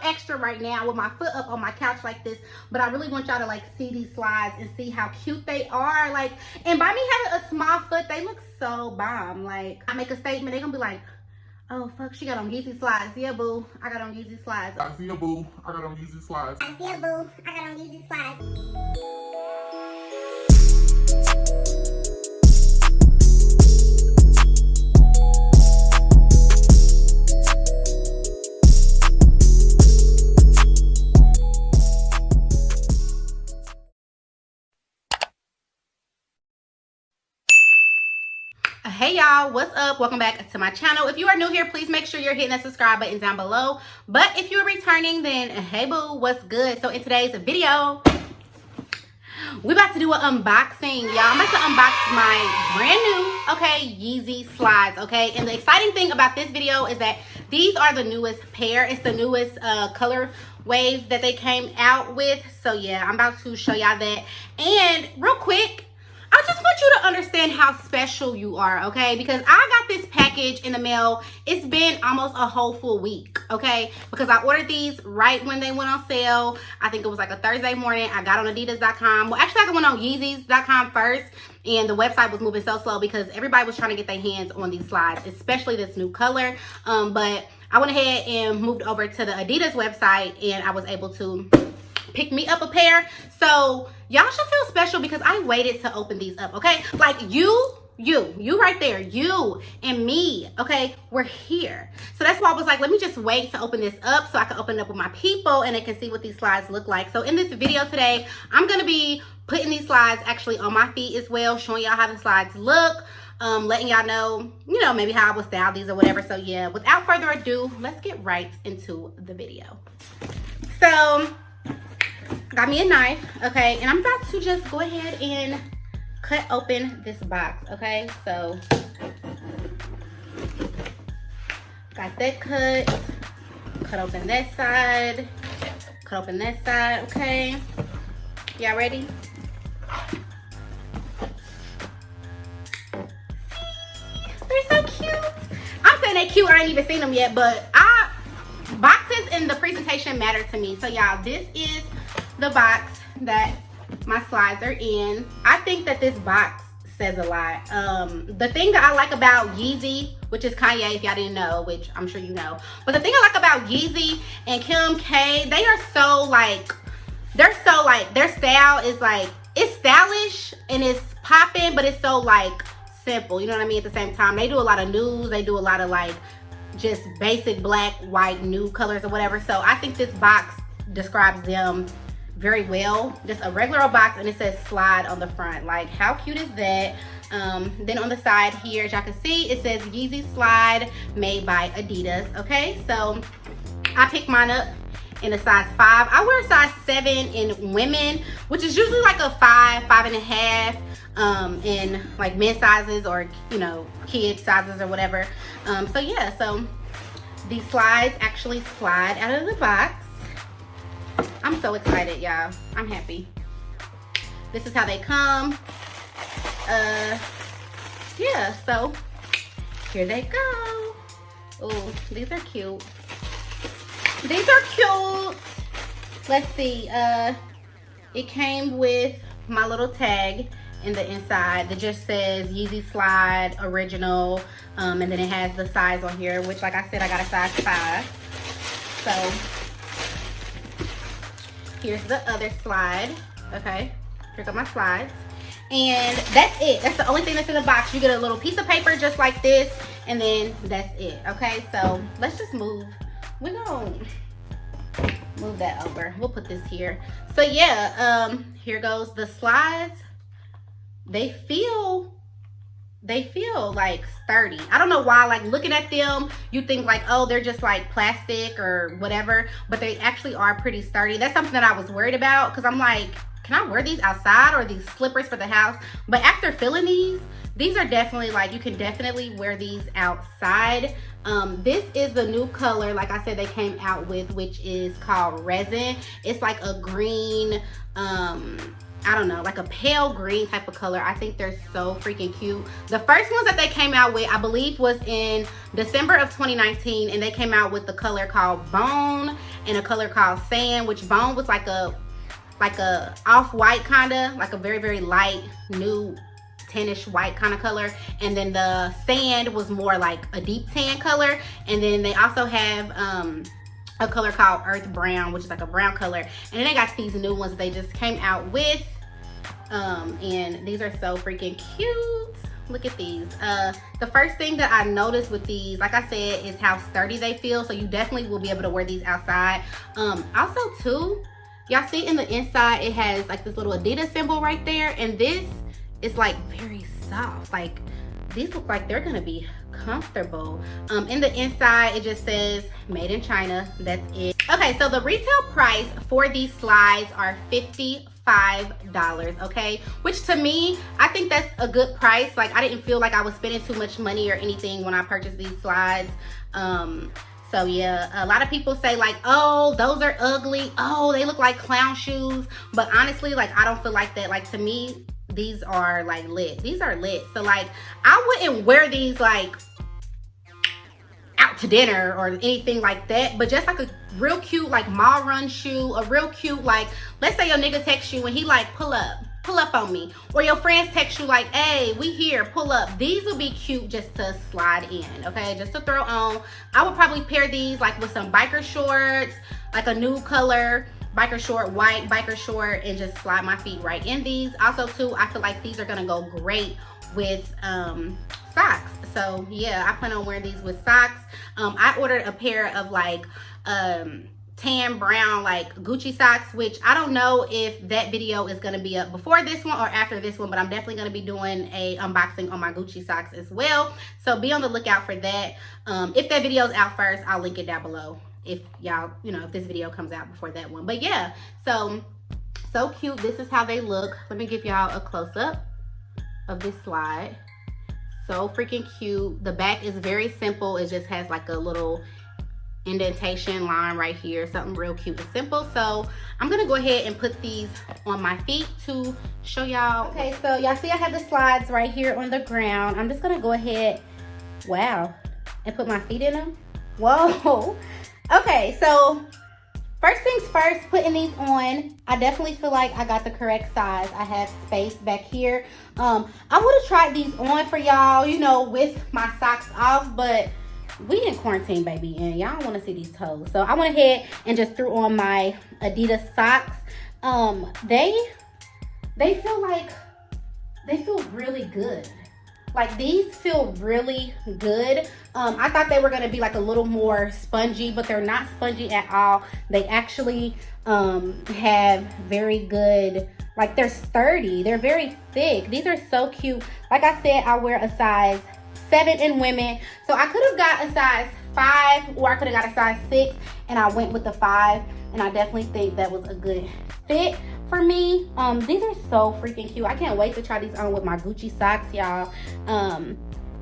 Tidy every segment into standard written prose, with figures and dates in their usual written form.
extra right now with my foot up on my couch like this, but I really want y'all to like see these slides and see how cute they are. Like, and by me having a small foot, they look so bomb. Like, I make a statement, they're gonna be like, oh fuck, she got on Yeezy slides. Yeah, boo, I got on Yeezy slides. I see a boo, I got on Yeezy slides. I see a boo, I got on Yeezy slides. Hey y'all, what's up? Welcome back to my channel. If you are new here, please make sure you're hitting that subscribe button down below. But if you're returning, then hey boo, what's good? So in today's video, we're about to do an unboxing, y'all. I'm about to unbox my brand new, okay, Yeezy slides, okay? And the exciting thing about this video is that these are the newest pair. It's the newest color wave that they came out with. So yeah, I'm about to show y'all that. And real quick, I just want you to understand how special you are, okay? Because I got this package in the mail. It's been almost a whole full week, okay? Because I ordered these right when they went on sale. I think it was like a Thursday morning. I got on Adidas.com. Well, actually, I went on Yeezys.com first, and the website was moving so slow because everybody was trying to get their hands on these slides, especially this new color. But I went ahead and moved over to the Adidas website, and I was able to pick me up a pair. So y'all should feel special because I waited to open these up, okay? Like you right there, you and me, okay? We're here. So that's why I was like, let me just wait to open this up so I can open it up with my people and they can see what these slides look like. So in this video today, I'm gonna be putting these slides actually on my feet as well, showing y'all how the slides look, letting y'all know, you know, maybe how I would style these or whatever. So yeah, without further ado, let's get right into the video. So got me a knife, okay, and I'm about to just go ahead and cut open this box, okay? So got that cut open that side, cut open that side, okay? Y'all ready? They're so cute. I'm saying they're cute. I ain't even seen them yet, but boxes and the presentation matter to me. So y'all, this is the box that my slides are in. I think that this box says a lot. The thing that I like about Yeezy, which is Kanye, if y'all didn't know, which I'm sure you know, but the thing I like about Yeezy and Kim K, they are so like, their style is like, it's stylish and it's popping, but it's so like simple, you know what I mean? At the same time, they do a lot of nudes, they do a lot of like just basic black, white, nude colors or whatever. So I think this box describes them very well. Just a regular box, and it says slide on the front. Like, how cute is that? Then on the side here, as y'all can see, it says Yeezy slide made by Adidas. Okay, so I picked mine up in a size 5. I wear a size 7 in women, which is usually like a 5, 5.5 in like men's sizes or, you know, kid sizes or whatever. So yeah, so these slides actually slide out of the box. I'm so excited, y'all. I'm happy. This is how they come. Yeah, so here they go. Oh, these are cute. These are cute. Let's see. It came with my little tag in the inside that just says Yeezy slide original, and then it has the size on here, which, like I said, I got a size 5. So here's the other slide, okay? Here go my slides. And that's it. That's the only thing that's in the box. You get a little piece of paper just like this, and then that's it, okay? So let's just move. We're gonna move that over. We'll put this here. So yeah, here goes the slides. They feel like sturdy. I don't know why, like looking at them, you think like, oh, they're just like plastic or whatever, but they actually are pretty sturdy. That's something that I was worried about because I'm like, can I wear these outside or these slippers for the house? But after feeling these are definitely like, you can definitely wear these outside. This is the new color, like I said, they came out with, which is called RESIN. It's like a green, I don't know, like a pale green type of color. I think they're so freaking cute. The first ones that they came out with, I believe, was in December of 2019, and they came out with the color called Bone. in a color called Sand, which Bone was like a off-white kind of, like a very, very light, nude, tannish white kind of color. And then the Sand was more like a deep tan color. And then they also have a color called Earth Brown, which is like a brown color. And then they got these new ones that they just came out with. And these are so freaking cute. Look at these. The first thing that I noticed with these, like I said, is how sturdy they feel. So you definitely will be able to wear these outside. Also too, y'all see in the inside, it has like this little Adidas symbol right there. And this is like very soft. Like these look like they're gonna be comfortable. In the inside, it just says made in China. That's it. Okay, so the retail price for these slides are $55, okay? Which to me, I think that's a good price. Like I didn't feel like I was spending too much money or anything when I purchased these slides. So yeah, a lot of people say like, oh, those are ugly. Oh, they look like clown shoes. But honestly, like I don't feel like that. Like to me, these are like lit. These are lit. So like I wouldn't wear these like out to dinner or anything like that, but just like a real cute like mall run shoe, a real cute like, let's say your nigga texts you and he like pull up on me, or your friends text you like, hey, we here, pull up. These will be cute just to slide in, okay, just to throw on. I would probably pair these like with some biker shorts, like a nude color biker short, white biker short, and just slide my feet right in these. Also too, I feel like these are gonna go great with socks. So yeah, I plan on wearing these with socks. I ordered a pair of like tan brown like Gucci socks, which I don't know if that video is going to be up before this one or after this one, but I'm definitely going to be doing a unboxing on my Gucci socks as well, so be on the lookout for that. If that video is out first, I'll link it down below if y'all, you know, if this video comes out before that one. But yeah, so cute. This is how they look. Let me give y'all a close-up of this slide. So freaking cute. The back is very simple. It just has like a little indentation line right here, something real cute and simple. So I'm gonna go ahead and put these on my feet to show y'all. Okay, so y'all see I have the slides right here on the ground. I'm just gonna go ahead, wow, and put my feet in them. Whoa. Okay, so first things first, putting these on, I definitely feel like I got the correct size. I have space back here. I would have tried these on for y'all, you know, with my socks off, but we in quarantine, baby, and y'all want to see these toes. So I went ahead and just threw on my Adidas socks. They feel really good. Like these feel really good. I thought they were gonna be like a little more spongy, but they're not spongy at all. They actually have very good, like they're sturdy, they're very thick. These are so cute. Like I said, I wear a size 7 in women, so I could have got a size 5 or I could have got a size 6, and I went with the 5, and I definitely think that was a good fit for me. These are so freaking cute. I can't wait to try these on with my Gucci socks, y'all.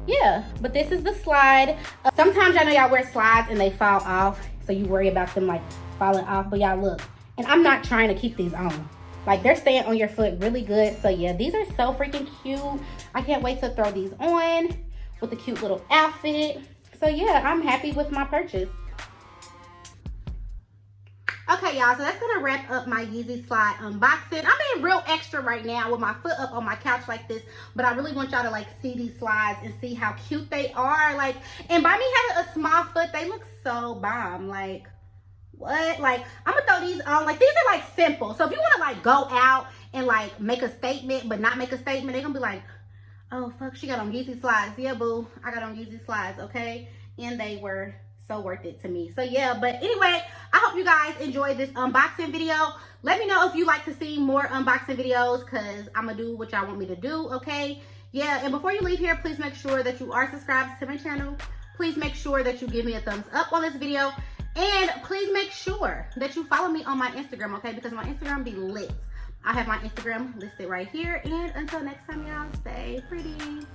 Yeah, but this is the slide. Sometimes y'all know y'all wear slides and they fall off, so you worry about them like falling off, but y'all look, and I'm not trying to keep these on. Like they're staying on your foot really good. So yeah, these are so freaking cute. I can't wait to throw these on with a cute little outfit. So yeah, I'm happy with my purchase. Okay, y'all, so that's gonna wrap up my Yeezy slide unboxing. I'm being real extra right now with my foot up on my couch like this, but I really want y'all to like see these slides and see how cute they are. Like, and by me having a small foot, they look so bomb. Like, what? Like, I'm gonna throw these on. Like, these are like simple. So if you wanna like go out and like make a statement, but not make a statement, they're gonna be like, oh fuck, she got on Yeezy slides. Yeah, boo, I got on Yeezy slides, okay? And they were so worth it to me. So yeah, but anyway, I hope you guys enjoyed this unboxing video. Let me know if you like to see more unboxing videos, because I'm gonna do what y'all want me to do, okay? Yeah, and before you leave here, please make sure that you are subscribed to my channel. Please make sure that you give me a thumbs up on this video, and please make sure that you follow me on my Instagram, okay? Because my Instagram be lit. I have my Instagram listed right here, and until next time, y'all, stay pretty.